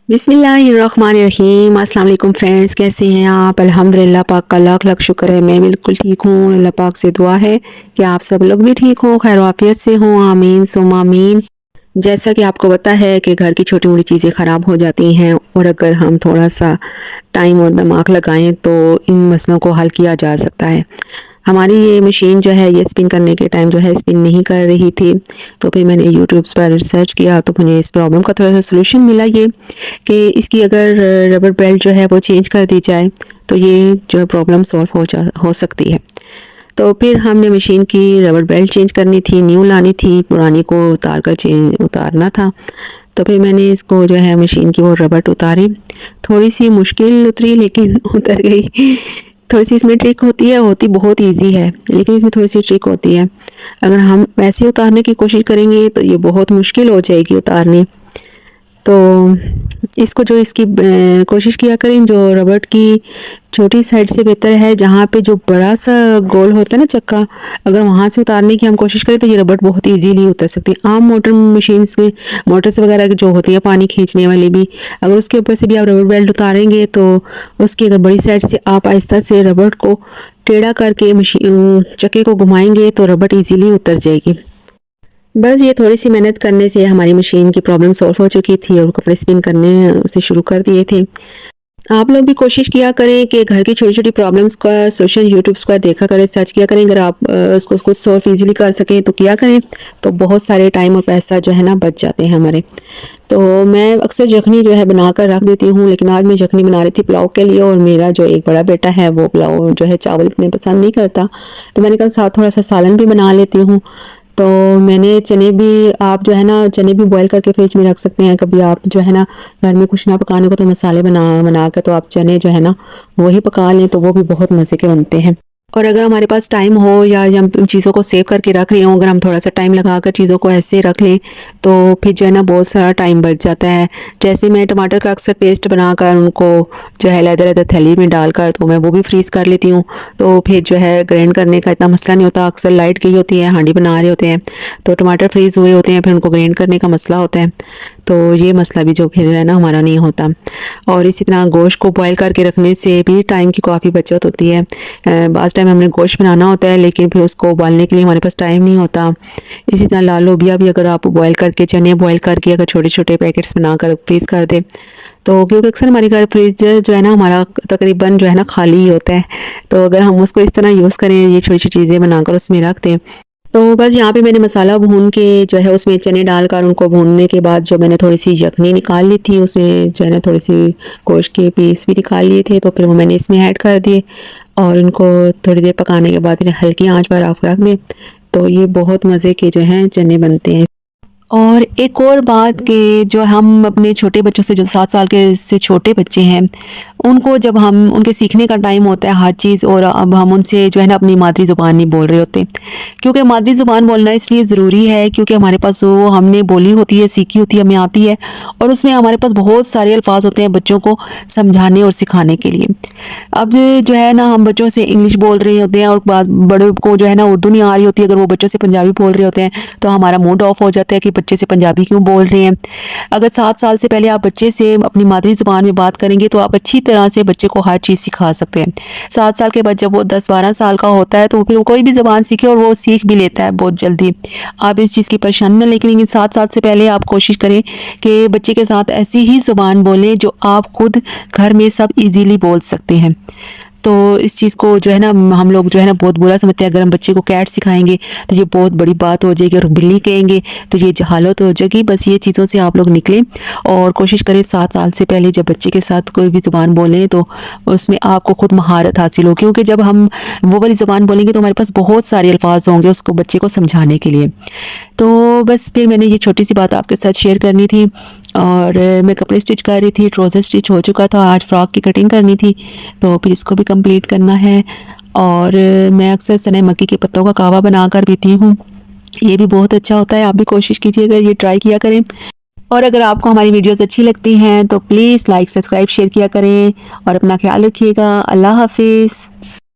बिस्मिल्लाहिर्रहमानिर्रहीम। अस्सलाम वालेकुम फ्रेंड्स, कैसे हैं आप? अल्हम्दुलिल्लाह, पाक का लाख लाख शुक्र है, मैं बिल्कुल ठीक हूँ। अल्लाह पाक से दुआ है कि आप सब लोग भी ठीक हों, खैर आफियत से हों। आमीन सुम्मा आमीन। जैसा कि आपको पता है कि घर की छोटी मोटी चीज़ें ख़राब हो जाती हैं, और अगर हम थोड़ा सा टाइम और दिमाग लगाएं तो इन मसलों को हल किया जा सकता है। हमारी ये मशीन जो है, ये स्पिन करने के टाइम जो है स्पिन नहीं कर रही थी, तो फिर मैंने यूट्यूब पर सर्च किया तो मुझे इस प्रॉब्लम का थोड़ा सा सोल्यूशन मिला, ये कि इसकी अगर रबर बेल्ट जो है वो चेंज कर दी जाए तो ये जो है प्रॉब्लम सॉल्व हो सकती है। तो फिर हमने मशीन की रबर बेल्ट चेंज करनी थी, न्यू लानी थी, पुरानी को उतार कर उतारना था। तो फिर मैंने इसको जो है मशीन की वो रबड़ उतारी। थोड़ी सी मुश्किल उतरी लेकिन उतर गई। थोड़ी सी इसमें ट्रिक होती है, होती बहुत इजी है लेकिन इसमें थोड़ी सी ट्रिक होती है। अगर हम वैसे उतारने की कोशिश करेंगे तो ये बहुत मुश्किल हो जाएगी उतारनी। तो इसको जो इसकी कोशिश किया करें, जो रबड़ की छोटी साइड से बेहतर है। जहाँ पे जो बड़ा सा गोल होता है ना चक्का, अगर वहाँ से उतारने की हम कोशिश करें तो ये रबड़ बहुत इजीली उतर सकती है। आम मोटर मशीन्स के मोटर्स वगैरह की जो होती है पानी खींचने वाली भी, अगर उसके ऊपर से भी आप रबड़ बेल्ट उतारेंगे तो उसकी अगर बड़ी साइड से आप आहिस्ता से रबड़ को टेढ़ा करके मशीन चक्के को घुमाएंगे तो रबड़ ईजीली उतर जाएगी। बस ये थोड़ी सी मेहनत करने से हमारी मशीन की प्रॉब्लम सॉल्व हो चुकी थी और कपड़े स्पिन करने उसे शुरू कर दिए थे। आप लोग भी कोशिश किया करें कि घर की छोटी छोटी प्रॉब्लम्स का सोशल यूट्यूब्स पर देखा करें, सर्च किया करें। अगर आप उसको खुद सॉल्व इजीली कर सकें तो किया करें, तो बहुत सारे टाइम और पैसा जो है ना बच जाते हैं हमारे। तो मैं अक्सर यखनी जो है बना कर रख देती हूँ, लेकिन आज मैं यखनी बना रही थी पुलाव के लिए, और मेरा जो एक बड़ा बेटा है वो पुलाव जो है चावल इतने पसंद नहीं करता, तो मैंने कहा साथ थोड़ा सा सालन भी बना लेती हूँ। तो मैंने चने भी, आप जो है ना चने भी बॉईल करके फ्रिज में रख सकते हैं। कभी आप जो है ना घर में कुछ ना पकाने को तो मसाले बना कर तो आप चने जो है ना वही पका लें, तो वो भी बहुत मज़े के बनते हैं। और अगर हमारे पास टाइम हो या हम चीज़ों को सेव करके रख रहे हों, अगर हम थोड़ा सा टाइम लगा कर चीज़ों को ऐसे रख लें तो फिर जो है ना बहुत सारा टाइम बच जाता है। जैसे मैं टमाटर का अक्सर पेस्ट बनाकर उनको जो है लैदर थैली में डालकर तो मैं वो भी फ्रीज़ कर लेती हूँ, तो फिर जो है ग्राइंड करने का इतना मसला नहीं होता। अक्सर लाइट गई होती है, हांडी बना रहे होते हैं, तो टमाटर फ्रीज़ हुए होते हैं, फिर उनको ग्राइंड करने का मसला होता है, तो ये मसला भी जो फिर है ना हमारा नहीं होता। और इसी तरह गोश्त को बॉयल करके रखने से भी टाइम की काफ़ी बचत होती है। बाज़ टाइम हमने गोश्त बनाना होता है लेकिन फिर उसको उबालने के लिए हमारे पास टाइम नहीं होता। इसी तरह लाल लोबिया भी अगर आप बॉयल करके, चने बॉयल करके अगर छोटे छोटे पैकेट्स बनाकर फ्रीज़ कर दें, तो क्योंकि अक्सर हमारे घर फ्रिज जो है ना हमारा तकरीबन जो है ना खाली ही होता है, तो अगर हम उसको इस तरह यूज़ करें, ये छोटी छोटी चीज़ें बनाकर उसमें रख दें, तो बस यहाँ पे मैंने मसाला भून के जो है उसमें चने डालकर उनको भूनने के बाद जो मैंने थोड़ी सी यखनी निकाल ली थी, उसमें जो है ना थोड़ी सी गोश्त के पीस भी निकाल लिए थे, तो फिर वो मैंने इसमें ऐड कर दिए और इनको थोड़ी देर पकाने के बाद फिर हल्की आंच पर आप रख दें, तो ये बहुत मज़े के जो हैं चने बनते हैं। और एक और बात कि जो हम अपने छोटे बच्चों से, जो 7 साल के से छोटे बच्चे हैं, उनको जब हम उनके सीखने का टाइम होता है हर चीज़, और अब हम उनसे जो है ना अपनी मादरी ज़ुबान नहीं बोल रहे होते, क्योंकि मादरी ज़ुबान बोलना इसलिए ज़रूरी है क्योंकि हमारे पास वो हमने बोली होती है, सीखी होती है, हमें आती है, और उसमें हमारे पास बहुत सारे अल्फाज होते हैं बच्चों को समझाने और सिखाने के लिए। अब जो है ना हम बच्चों से इंग्लिश बोल रहे होते हैं और बड़ों को जो है ना उर्दू नहीं आ रही होती, अगर वो बच्चों से पंजाबी बोल रहे होते हैं तो हमारा मूड ऑफ हो जाता है कि बच्चे से पंजाबी क्यों बोल रहे हैं। अगर 7 साल से पहले आप बच्चे से अपनी मादरी ज़ुबान में बात करेंगे तो आप अच्छी तरह से बच्चे को हर चीज़ सिखा सकते हैं। 7 साल के बाद जब वो 10-12 साल का होता है तो फिर वो कोई भी ज़बान सीखे और वो सीख भी लेता है बहुत जल्दी। आप इस चीज़ की परेशानी न लेकिन 7 साल से पहले आप कोशिश करें कि बच्चे के साथ ऐसी ही ज़ुबान बोलें जो आप खुद घर में सब ईजीली बोल सकते हैं। तो इस चीज़ को जो है ना हम लोग जो है ना बहुत बुरा समझते हैं। अगर हम बच्चे को कैट सिखाएंगे तो ये बहुत बड़ी बात हो जाएगी, और बिल्ली कहेंगे तो ये जहालत हो जाएगी। बस ये चीज़ों से आप लोग निकलें और कोशिश करें 7 साल से पहले जब बच्चे के साथ कोई भी ज़ुबान बोलें तो उसमें आपको खुद महारत हासिल हो, क्योंकि जब हम वो वाली ज़ुबान बोलेंगे तो हमारे पास बहुत सारे अल्फाज होंगे उसको बच्चे को समझाने के लिए। तो बस फिर मैंने ये छोटी सी बात आपके साथ शेयर करनी थी। और मैं कपड़े स्टिच कर रही थी, ट्राउज़र स्टिच हो चुका था, आज फ्रॉक की कटिंग करनी थी, तो फिर इसको भी कंप्लीट करना है। और मैं अक्सर सने मक्की के पत्तों का कहवा बनाकर पीती हूँ, ये भी बहुत अच्छा होता है। आप भी कोशिश कीजिएगा, ये ट्राई किया करें। और अगर आपको हमारी वीडियोस अच्छी लगती हैं तो प्लीज़ लाइक, सब्सक्राइब, शेयर किया करें और अपना ख्याल रखिएगा। अल्लाह हाफिज़।